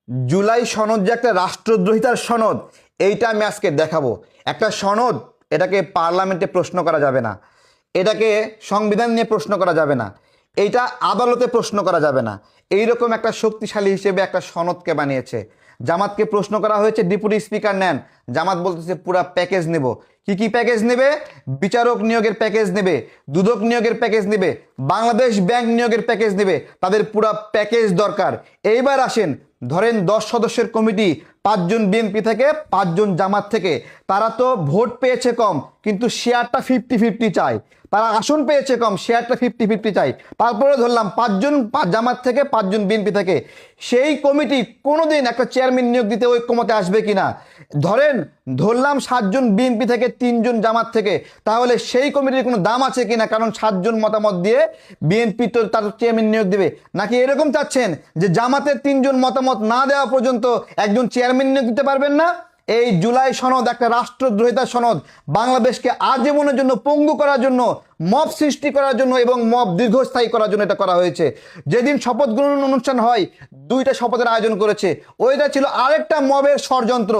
জুলাই সনদ যে একটা রাষ্ট্রদ্রোহিতার সনদ, এইটা আমি আজকে দেখাবো। একটা সনদ, এটাকে পার্লামেন্টে প্রশ্ন করা যাবে না, এটাকে সংবিধান নিয়ে প্রশ্ন করা যাবে না, এইটা আদালতে প্রশ্ন করা যাবে না। এইরকম একটা শক্তিশালী হিসেবে একটা সনদকে বানিয়েছে। জামাতকে প্রশ্ন করা হয়েছে, ডেপুটি স্পিকার নেন, জামাত বলতেছে পুরা প্যাকেজ নেব। কি কি প্যাকেজ নেবে? বিচারক নিয়োগের প্যাকেজ নেবে, দুদক নিয়োগের প্যাকেজ নেবে, বাংলাদেশ ব্যাংক নিয়োগের প্যাকেজ নেবে, তাদের পুরা প্যাকেজ দরকার। এইবার আসেন, ধরেন 10 সদস্যের কমিটি, 5 জন বিএনপি থেকে, 5 জন জামাত থেকে। তারা তো ভোট পেয়েছে কম, কিন্তু শেয়ারটা 50-50 চায়। তারা আসন পেয়েছে কম, শেয়ারটা 50-50 চাই। তারপরে ধরলাম 5 জন জামাত থেকে, 5 জন বিএনপি থেকে। সেই কমিটি কোনোদিন একটা চেয়ারম্যান নিয়োগ দিতে ঐক্যমতে আসবে কিনা? ধরলাম 7 জন বিএনপি থেকে, 3 জন জামাত থেকে। তাহলে সেই কমিটির কোনো দাম আছে কিনা? কারণ 7 জন মতামত দিয়ে বিএনপি তো তার চেয়ারম্যান নিয়োগ দেবে। নাকি এরকম চাচ্ছেন যে জামাতের 3 জন মতামত না দেওয়া পর্যন্ত একজন চেয়ারম্যান নিয়োগ দিতে পারবেন না? এই জুলাই সনদ একটা রাষ্ট্রদ্রোহিতা সনদ। বাংলাদেশকে আজীবনের জন্য পঙ্গু করার জন্য, মব সৃষ্টি করার জন্য এবং মব দীর্ঘস্থায়ী করার জন্য এটা করা হয়েছে। যেদিন শপথ গ্রহণ অনুষ্ঠান হয়, 2টা শপথের আয়োজন করেছে, ওইটা ছিল আরেকটা মবের ষড়যন্ত্র।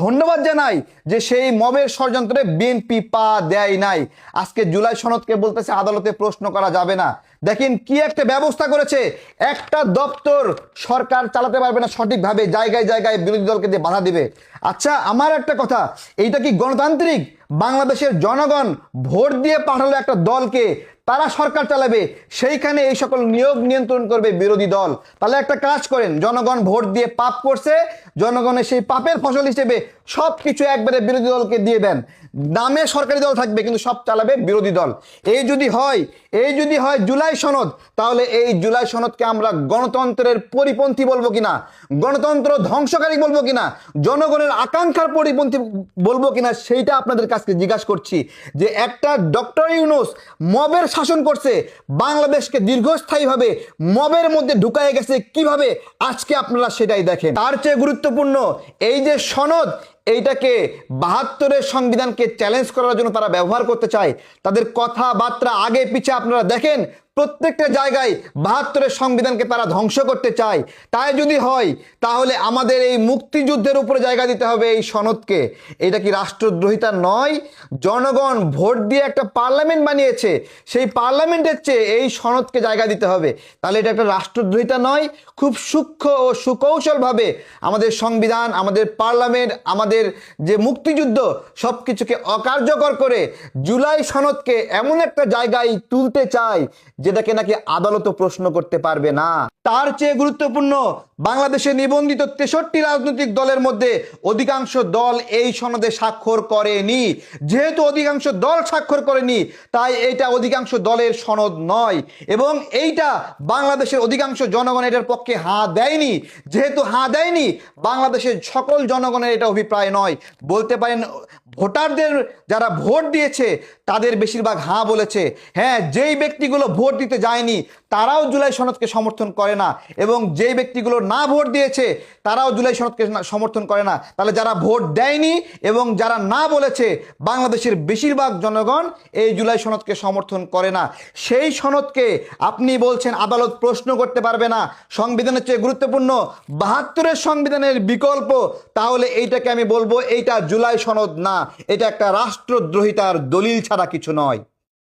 ধন্যবাদ জানাই যে সেই মবের ষড়যন্ত্রে বিএনপি পা দেয় নাই। আজকে জুলাই সনদকে বলতেছে আদালতে প্রশ্ন করা যাবে না। দেখেন কি একটা ব্যবস্থা করেছে। একটা দপ্তর সরকার চালাতে পারবে না সঠিকভাবে, জায়গায় জায়গায় বিরোধী দলকে দিয়ে বাধা দিবে। আচ্ছা, আমার একটা কথা, এইটা কি গণতান্ত্রিক? বাংলাদেশের জনগণ ভোট দিয়ে পাঠালো একটা দলকে, তারা সরকার চালাবে, সেইখানে এই সকল নিয়োগ নিয়ন্ত্রণ করবে বিরোধী দল। তাহলে একটা কাজ করেন, জনগণ ভোট দিয়ে পাপ করছে, জনগণের সেই পাপের ফসল হিসেবে সব কিছু একবারে বিরোধী দলকে দিয়ে দেন। নামে সরকারি দল থাকবে, কিন্তু সব চালাবে বিরোধী দল। এই যদি হয় জুলাই সনদ, তাহলে এই জুলাই সনদকে আমরা গণতন্ত্রের পরিপন্থী বলবো কিনা, গণতন্ত্র ধ্বংসকারী বলবো কিনা, জনগণের আকাঙ্ক্ষার পরিপন্থী বলবো কিনা, সেইটা আপনাদের কাছে জিজ্ঞাসা করছি। যে একটা ডক্টর ইউনূস মবের শাসন করছে, বাংলাদেশকে দীর্ঘস্থায়ীভাবে মবের মধ্যে ঢুকায় গেছে কিভাবে, আজকে আপনারা সেটাই দেখেন। তার চেয়ে গুরুত্বপূর্ণ এই যে সনদ, এইটাকে 72-এর সংবিধানকে চ্যালেঞ্জ করার জন্য তারা ব্যবহার করতে চায়। তাদের কথাবার্তা আগে পিছে আপনারা দেখেন, প্রত্যেকটা জায়গায় 72-এর সংবিধানকে তারা ধ্বংস করতে চায়। তাই যদি হয়, তাহলে আমাদের এই মুক্তিযুদ্ধের উপরে জায়গা দিতে হবে এই সনদকে। এটা কি রাষ্ট্রদ্রোহিতা নয়? জনগণ ভোট দিয়ে একটা পার্লামেন্ট বানিয়েছে, সেই পার্লামেন্টের চেয়ে এই সনদকে জায়গা দিতে হবে। তাহলে এটা একটা রাষ্ট্রদ্রোহিতা নয়? খুব সূক্ষ্ম ও সুকৌশলভাবে আমাদের সংবিধান, আমাদের পার্লামেন্ট, আমাদের যে মুক্তিযুদ্ধ, সব কিছুকে অকার্যকর করে জুলাই সনদকে এমন একটা জায়গায় তুলতে চায় যেটাকে নাকি আদালতও প্রশ্ন করতে পারবে না। তার চেয়ে গুরুত্বপূর্ণ, বাংলাদেশে নিবন্ধিত 63 রাজনৈতিক দলের মধ্যে অধিকাংশ দল এই সনদে স্বাক্ষর করেনি। যেহেতু অধিকাংশ দল স্বাক্ষর করেনি, তাই এটা অধিকাংশ দলের সনদ নয়, এবং এইটা বাংলাদেশের অধিকাংশ জনগণ এটার পক্ষে হাঁ দেয়নি। যেহেতু হাঁ দেয়নি, বাংলাদেশের সকল জনগণের এটা অভিপ্রায় নয়। বলতে পারেন ভোটারদের যারা ভোট দিয়েছে তাদের বেশিরভাগ হাঁ বলেছে। হ্যাঁ, যেই ব্যক্তিগুলো ভোট দিতে যায়নি তারাও জুলাই সনদকে সমর্থন করে না, এবং যেই ব্যক্তিগুলো না ভোট দিয়েছে তারাও জুলাই সনদকে সমর্থন করে না। তাহলে যারা ভোট দেয়নি এবং যারা না বলেছে, বাংলাদেশের বেশিরভাগ জনগণ এই জুলাই সনদকে সমর্থন করে না। সেই সনদকে আপনি বলছেন আদালত প্রশ্ন করতে পারবে না, সংবিধানের চেয়ে গুরুত্বপূর্ণ 72-এর সংবিধানের বিকল্প। তাহলে এইটাকে আমি বলবো এইটা জুলাই সনদ না, এটা একটা রাষ্ট্রদ্রোহিতার দলিল ছাড়া কিছু নয়।